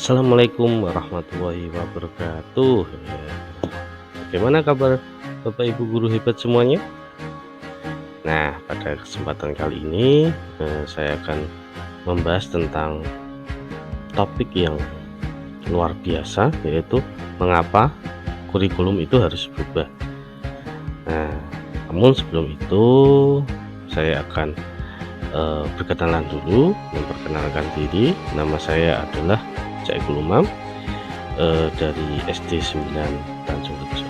Assalamualaikum warahmatullahi wabarakatuh. Ya, bagaimana kabar Bapak Ibu guru hebat semuanya? Nah, pada kesempatan kali ini saya akan membahas tentang topik yang luar biasa, yaitu mengapa kurikulum itu harus berubah. Nah, namun sebelum itu saya akan berkenalan dulu, memperkenalkan diri. Nama saya adalah Cak Umam dari SD 9 Tanjung Rejo.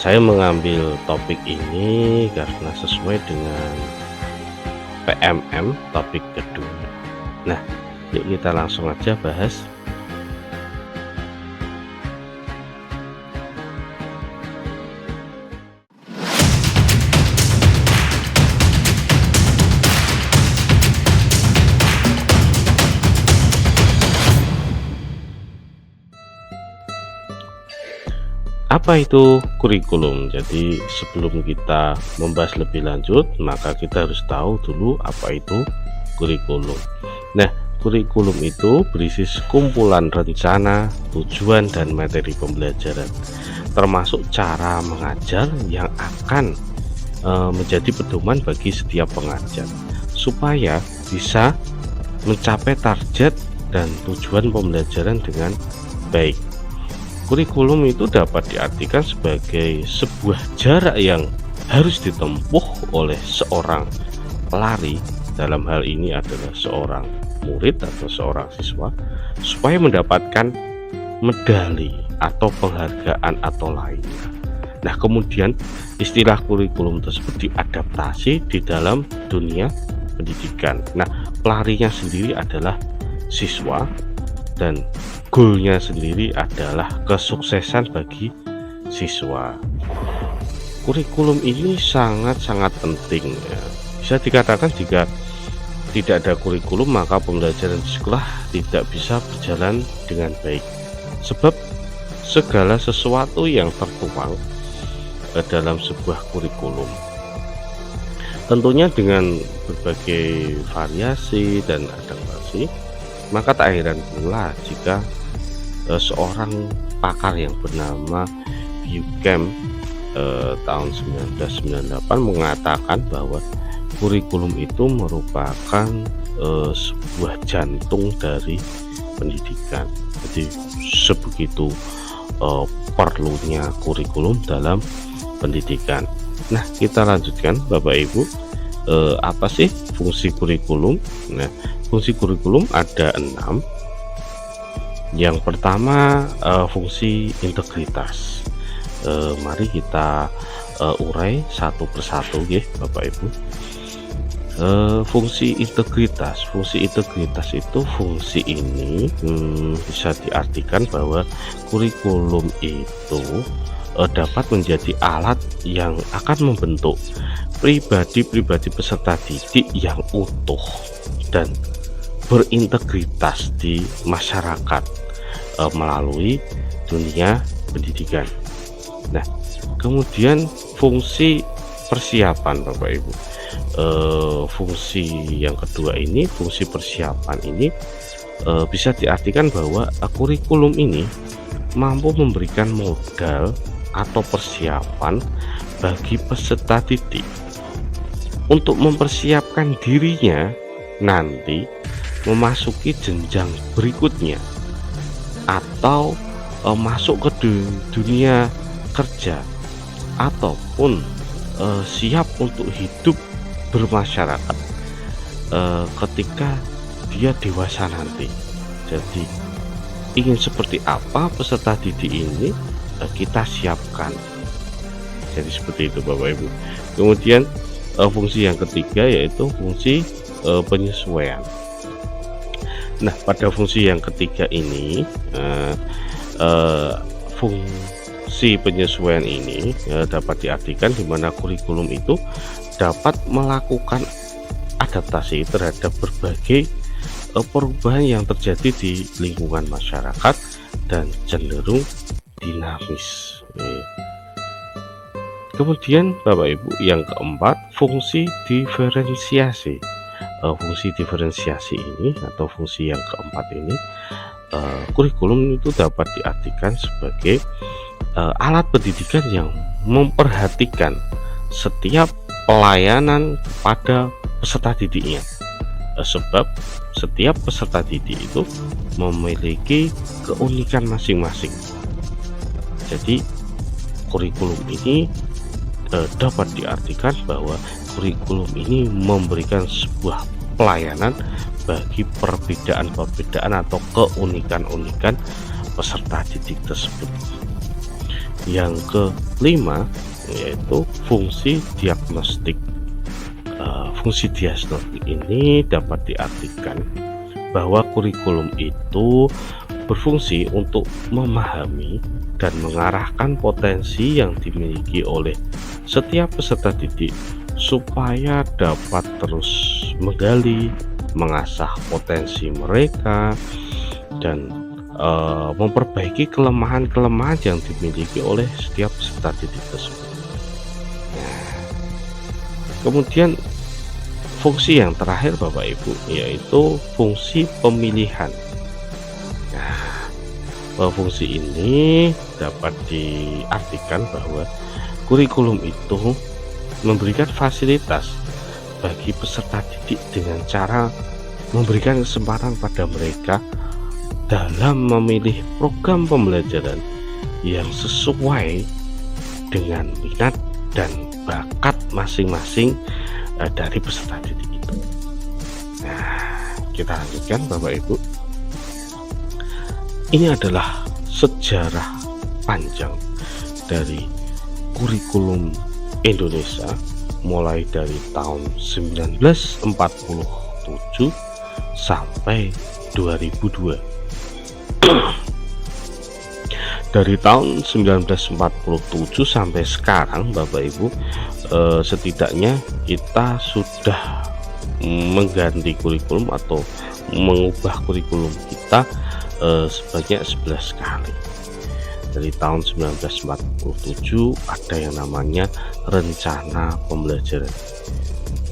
Saya mengambil topik ini karena sesuai dengan PMM topik kedua. Nah, yuk kita langsung aja bahas. Apa itu kurikulum? Jadi sebelum kita membahas lebih lanjut, maka kita harus tahu dulu apa itu kurikulum. Nah, kurikulum itu berisi sekumpulan rencana, tujuan, dan materi pembelajaran, termasuk cara mengajar yang akan menjadi pedoman bagi setiap pengajar supaya bisa mencapai target dan tujuan pembelajaran dengan baik. Kurikulum itu dapat diartikan sebagai sebuah jarak yang harus ditempuh oleh seorang pelari, dalam hal ini adalah seorang murid atau seorang siswa, supaya mendapatkan medali atau penghargaan atau lainnya. Nah, kemudian istilah kurikulum tersebut diadaptasi di dalam dunia pendidikan. Nah, pelarinya sendiri adalah siswa dan goalnya sendiri adalah kesuksesan bagi siswa. Kurikulum ini sangat-sangat penting ya. Bisa dikatakan jika tidak ada kurikulum maka pembelajaran di sekolah tidak bisa berjalan dengan baik, sebab segala sesuatu yang tertuang dalam sebuah kurikulum tentunya dengan berbagai variasi dan adaptasi, maka tak heran pula jika seorang pakar yang bernama Buchem tahun 1998 mengatakan bahwa kurikulum itu merupakan sebuah jantung dari pendidikan. Jadi sebegitu perlunya kurikulum dalam pendidikan. Nah, kita lanjutkan Bapak Ibu, apa sih fungsi kurikulum? Nah, fungsi kurikulum ada 6. Yang pertama, fungsi integritas. Mari kita urai satu persatu ya Bapak Ibu. Fungsi integritas itu, fungsi ini bisa diartikan bahwa kurikulum itu dapat menjadi alat yang akan membentuk pribadi-pribadi peserta didik yang utuh dan berintegritas di masyarakat melalui dunia pendidikan. Nah, kemudian fungsi persiapan Bapak Ibu. Fungsi yang kedua ini, fungsi persiapan ini bisa diartikan bahwa kurikulum ini mampu memberikan modal atau persiapan bagi peserta didik untuk mempersiapkan dirinya nanti memasuki jenjang berikutnya atau masuk ke dunia kerja ataupun siap untuk hidup bermasyarakat ketika dia dewasa nanti. Jadi ingin seperti apa peserta didik ini kita siapkan. Jadi seperti itu Bapak Ibu. Kemudian fungsi yang ketiga yaitu fungsi penyesuaian. Nah, pada fungsi yang ketiga ini, fungsi penyesuaian ini dapat diartikan di mana kurikulum itu dapat melakukan adaptasi terhadap berbagai perubahan yang terjadi di lingkungan masyarakat dan cenderung dinamis. Kemudian Bapak Ibu, yang keempat, fungsi diferensiasi. Fungsi diferensiasi ini atau fungsi yang keempat ini kurikulum itu dapat diartikan sebagai alat pendidikan yang memperhatikan setiap pelayanan kepada peserta didiknya. Sebab setiap peserta didik itu memiliki keunikan masing-masing. Jadi kurikulum ini dapat diartikan bahwa kurikulum ini memberikan sebuah pelayanan bagi perbedaan-perbedaan atau keunikan-unikan peserta didik tersebut. Yang kelima yaitu fungsi diagnostik. Fungsi diagnostik ini dapat diartikan bahwa kurikulum itu berfungsi untuk memahami dan mengarahkan potensi yang dimiliki oleh setiap peserta didik supaya dapat terus menggali, mengasah potensi mereka, dan memperbaiki kelemahan-kelemahan yang dimiliki oleh setiap peserta didik tersebut. Nah, kemudian fungsi yang terakhir Bapak Ibu yaitu fungsi pemilihan. Nah, fungsi ini dapat diartikan bahwa kurikulum itu memberikan fasilitas bagi peserta didik dengan cara memberikan kesempatan pada mereka dalam memilih program pembelajaran yang sesuai dengan minat dan bakat masing-masing dari peserta didik itu. Nah, kita lanjutkan Bapak Ibu. Ini adalah sejarah panjang dari kurikulum Indonesia mulai dari tahun 1947 sampai 2002. Dari tahun 1947 sampai sekarang Bapak Ibu, setidaknya kita sudah mengganti kurikulum atau mengubah kurikulum kita sebanyak 11 kali. Dari tahun 1947 ada yang namanya rencana pembelajaran.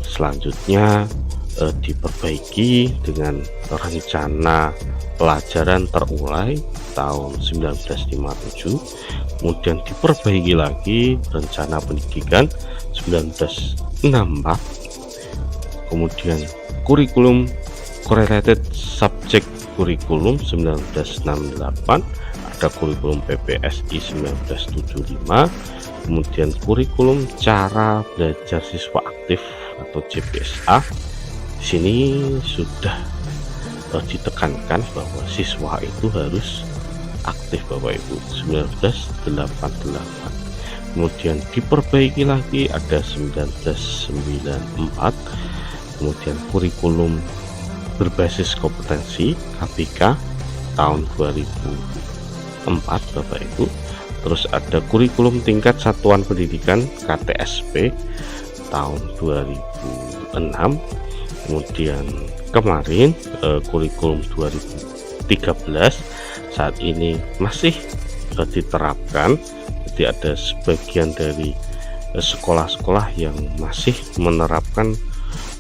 Selanjutnya diperbaiki dengan rencana pelajaran terurai tahun 1957, kemudian diperbaiki lagi rencana pendidikan 1964, kemudian kurikulum correlated subject kurikulum 1968, ada kurikulum PPSI 1975, kemudian kurikulum cara belajar siswa aktif atau CBSA. Di sini sudah ditekankan bahwa siswa itu harus aktif Bapak Ibu, 1988. Kemudian diperbaiki lagi ada 1994, kemudian kurikulum berbasis kompetensi KBK tahun 2004 Bapak Ibu. Terus ada kurikulum tingkat satuan pendidikan KTSP tahun 2006. Kemudian kemarin kurikulum 2013 saat ini masih diterapkan. Jadi ada sebagian dari sekolah-sekolah yang masih menerapkan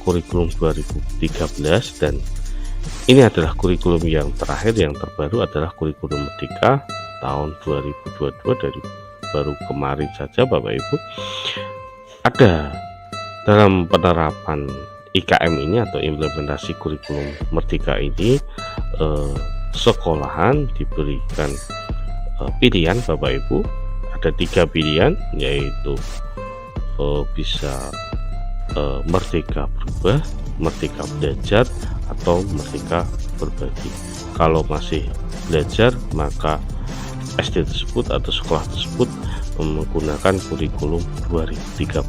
kurikulum 2013, dan ini adalah kurikulum yang terakhir, yang terbaru adalah kurikulum Merdeka tahun 2022 dari baru kemarin saja Bapak Ibu. Ada dalam penerapan IKM ini atau implementasi kurikulum Merdeka ini, sekolahan diberikan pilihan Bapak Ibu. Ada 3 pilihan, yaitu bisa Merdeka Berubah, Merdeka Belajar, atau Merdeka Berbagi. Kalau masih belajar, maka SD tersebut atau sekolah tersebut menggunakan kurikulum 2013,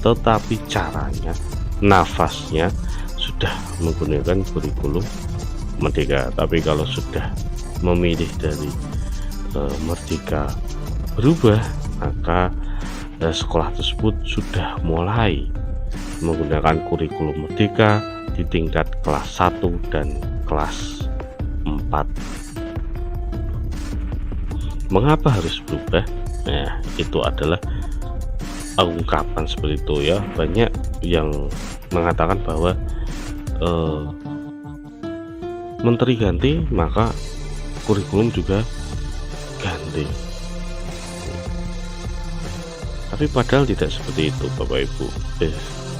tetapi caranya, nafasnya sudah menggunakan kurikulum Merdeka. Tapi kalau sudah memilih dari Merdeka Berubah, maka sekolah tersebut sudah mulai menggunakan kurikulum Merdeka di tingkat kelas 1 dan kelas 4. Mengapa harus berubah? Nah, itu adalah ungkapan seperti itu ya. Banyak yang mengatakan bahwa menteri ganti maka kurikulum juga ganti. Tapi padahal tidak seperti itu Bapak Ibu.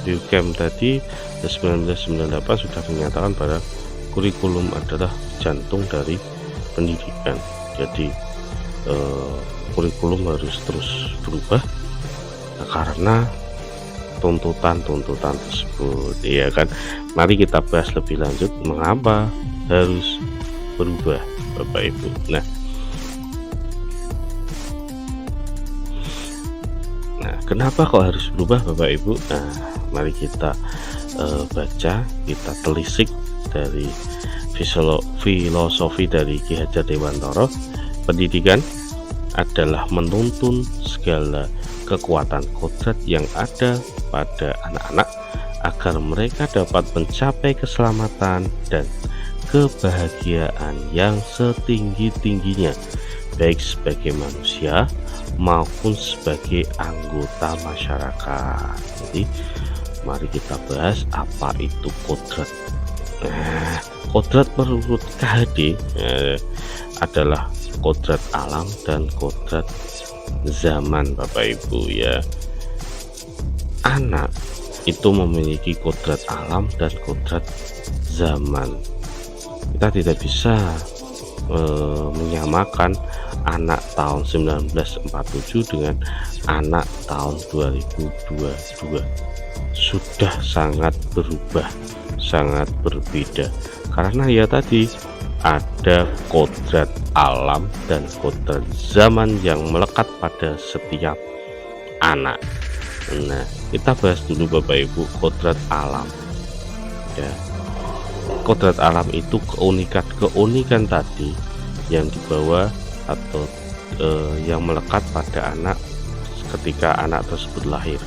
Biochem tadi 1998 sudah menyatakan bahwa kurikulum adalah jantung dari pendidikan. Jadi kurikulum harus terus berubah karena tuntutan tersebut, ya kan. Mari kita bahas lebih lanjut mengapa harus berubah Bapak Ibu. Nah, kenapa kok harus berubah Bapak Ibu? Nah, mari kita baca, kita telisik dari filosofi dari Ki Hajar Dewantara. Pendidikan adalah menuntun segala kekuatan kodrat yang ada pada anak-anak agar mereka dapat mencapai keselamatan dan kebahagiaan yang setinggi-tingginya, baik sebagai manusia maupun sebagai anggota masyarakat. Jadi mari kita bahas apa itu kodrat. Kodrat menurut KHD adalah kodrat alam dan kodrat zaman Bapak Ibu, ya. Anak itu memiliki kodrat alam dan kodrat zaman. Kita tidak bisa menyamakan anak tahun 1947 dengan anak tahun 2022. Sudah sangat berubah, sangat berbeda, karena ya tadi ada kodrat alam dan kodrat zaman yang melekat pada setiap anak. Nah, kita bahas dulu Bapak Ibu kodrat alam, ya. Kodrat alam itu keunikan tadi yang dibawa atau yang melekat pada anak ketika anak tersebut lahir.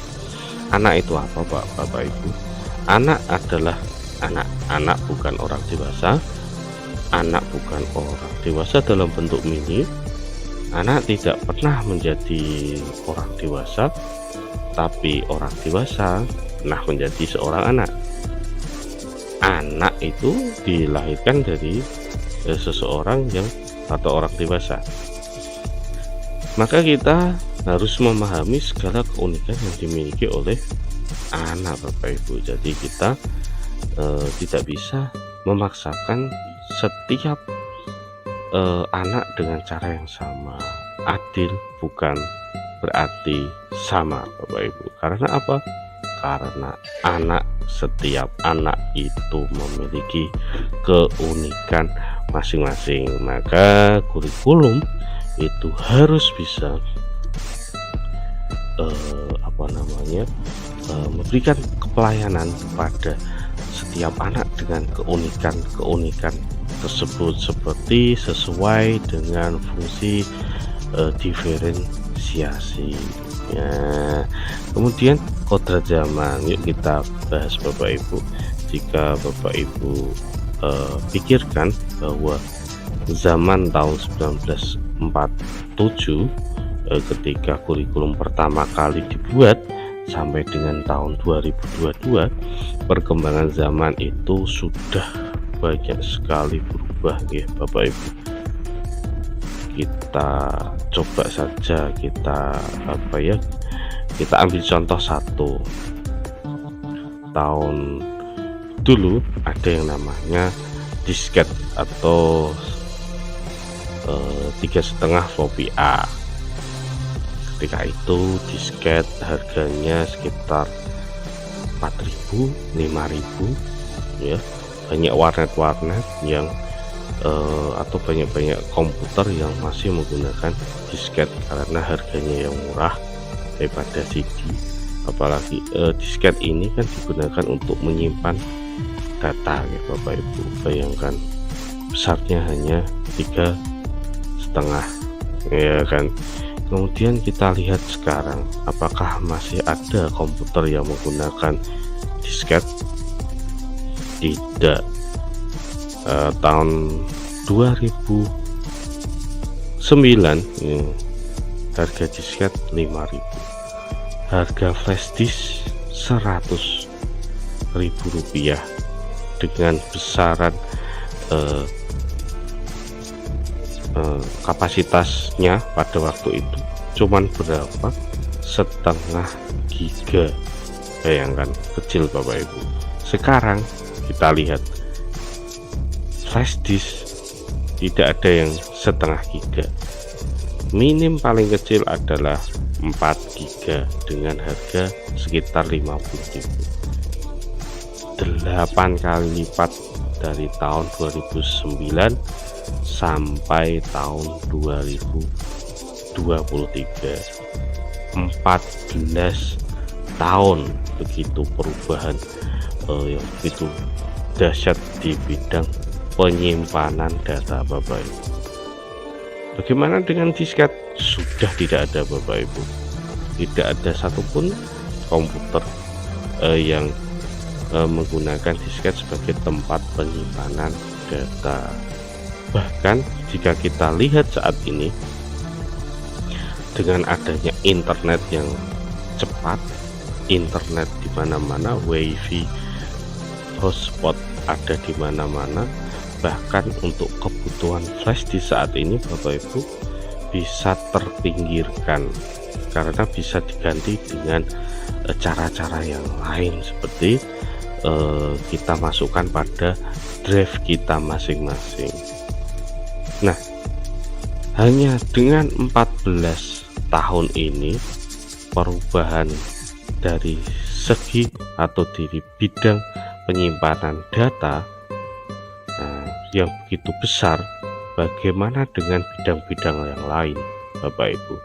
Anak itu apa Bapak Ibu? Anak adalah anak bukan orang dewasa. Anak bukan orang dewasa dalam bentuk mini. Anak tidak pernah menjadi orang dewasa, tapi orang dewasa pernah menjadi seorang anak. Anak itu dilahirkan dari seseorang yang atau orang dewasa. Maka kita harus memahami segala keunikan yang dimiliki oleh anak Bapak Ibu. Jadi kita tidak bisa memaksakan setiap anak dengan cara yang sama. Adil bukan berarti sama Bapak Ibu. Karena apa? Karena setiap anak itu memiliki keunikan masing-masing. Maka kurikulum itu harus bisa memberikan pelayanan kepada setiap anak dengan keunikan tersebut, seperti sesuai dengan fungsi diferensiasi, ya. Kemudian kodrat zaman, yuk kita bahas Bapak Ibu. Jika Bapak Ibu pikirkan bahwa zaman tahun 1947 ketika kurikulum pertama kali dibuat sampai dengan tahun 2022, perkembangan zaman itu sudah banyak sekali berubah, ya Bapak Ibu. Kita coba saja kita ambil contoh satu. Tahun dulu ada yang namanya disket atau 3,5 rupiah. Ketika itu disket harganya sekitar 4.000, 5.000, ya. Banyak warnet yang atau banyak komputer yang masih menggunakan disket karena harganya yang murah daripada CD. Apalagi disket ini kan digunakan untuk menyimpan data, ya Bapak Ibu. Bayangkan besarnya hanya 3,5, ya kan. Kemudian kita lihat sekarang, apakah masih ada komputer yang menggunakan disket? Tidak. Tahun 2009 ya, harga disket 5.000, harga flash disk 100.000 rupiah dengan besaran kapasitasnya pada waktu itu cuman berapa, setengah giga. Bayangkan, kecil Bapak Ibu. Sekarang kita lihat flash disk tidak ada yang setengah giga, minim paling kecil adalah 4 giga dengan harga sekitar 50.000, 8 kali lipat dari tahun 2009 sampai tahun 2023. 14 tahun begitu perubahan yang begitu dahsyat di bidang penyimpanan data Bapak Ibu. Bagaimana dengan disket? Sudah tidak ada Bapak Ibu. Tidak ada satupun komputer yang menggunakan disket sebagai tempat penyimpanan data. Bahkan jika kita lihat saat ini dengan adanya internet yang cepat, internet di mana-mana, wifi, hotspot ada di mana-mana, bahkan untuk kebutuhan flash di saat ini Bapak Ibu bisa terpinggirkan karena bisa diganti dengan cara-cara yang lain, seperti kita masukkan pada drive kita masing-masing. Nah, hanya dengan 14 tahun ini perubahan dari segi atau dari bidang penyimpanan data yang begitu besar, bagaimana dengan bidang-bidang yang lain Bapak Ibu?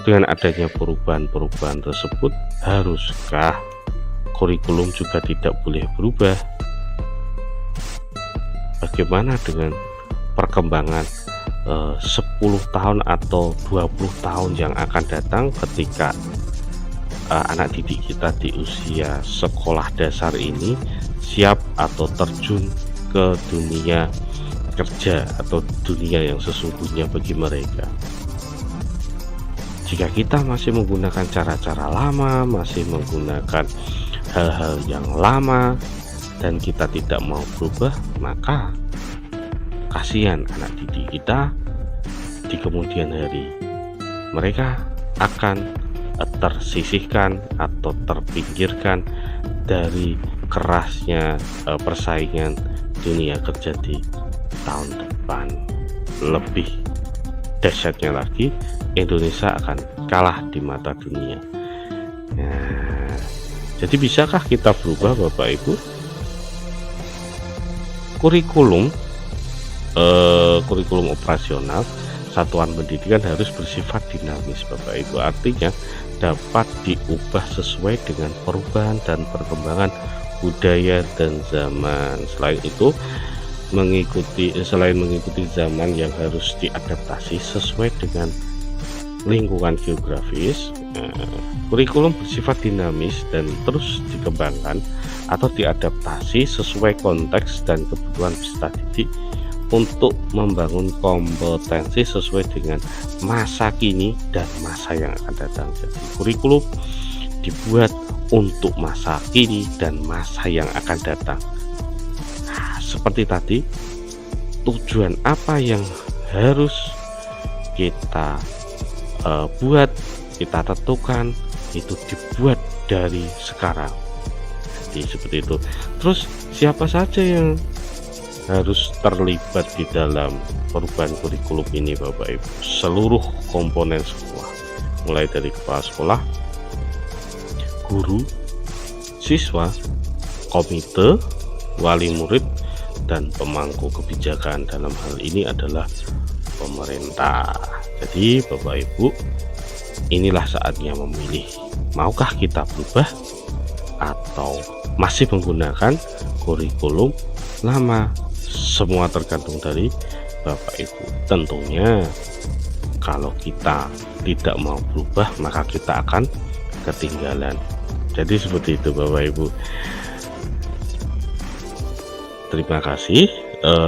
Dengan adanya perubahan-perubahan tersebut, haruskah kurikulum juga tidak boleh berubah? Bagaimana dengan perkembangan 10 tahun atau 20 tahun yang akan datang ketika anak didik kita di usia sekolah dasar ini siap atau terjun ke dunia kerja atau dunia yang sesungguhnya bagi mereka? Jika kita masih menggunakan cara-cara lama, masih menggunakan hal-hal yang lama, dan kita tidak mau berubah, maka kasihan anak didik kita di kemudian hari. Mereka akan tersisihkan atau terpinggirkan dari kerasnya persaingan dunia kerja di tahun depan. Lebih dahsyatnya lagi, Indonesia akan kalah di mata dunia. Nah, jadi bisakah kita berubah Bapak Ibu? Kurikulum operasional satuan pendidikan harus bersifat dinamis Bapak Ibu, artinya dapat diubah sesuai dengan perubahan dan perkembangan budaya dan zaman. Selain mengikuti zaman yang harus diadaptasi sesuai dengan lingkungan geografis, kurikulum bersifat dinamis dan terus dikembangkan atau diadaptasi sesuai konteks dan kebutuhan peserta didik untuk membangun kompetensi sesuai dengan masa kini dan masa yang akan datang. Jadi kurikulum dibuat untuk masa kini dan masa yang akan datang. Nah, seperti tadi, tujuan apa yang harus kita buat, kita tentukan, itu dibuat dari sekarang. Jadi seperti itu. Terus siapa saja yang harus terlibat di dalam perubahan kurikulum ini Bapak Ibu? Seluruh komponen sekolah, mulai dari kepala sekolah, guru, siswa, komite, wali murid, dan pemangku kebijakan. Dalam hal ini adalah pemerintah. Jadi Bapak Ibu, inilah saatnya memilih, maukah kita berubah atau masih menggunakan kurikulum lama? Semua tergantung dari Bapak Ibu. Tentunya kalau kita tidak mau berubah, maka kita akan ketinggalan. Jadi seperti itu Bapak Ibu. Terima kasih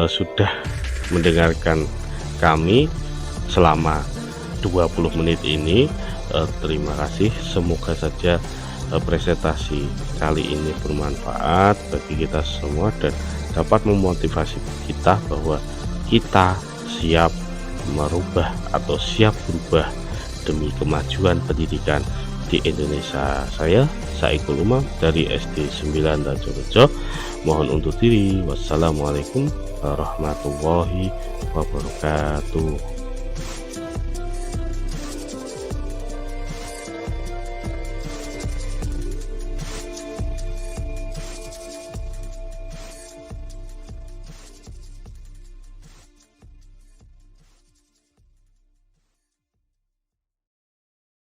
sudah mendengarkan kami selama 20 menit ini. Terima kasih, semoga saja presentasi kali ini bermanfaat bagi kita semua dan dapat memotivasi kita bahwa kita siap merubah atau siap berubah demi kemajuan pendidikan di Indonesia. Saya Saikul Umam dari SD 9 Rajorejo mohon undur diri. Wassalamualaikum warahmatullahi wabarakatuh.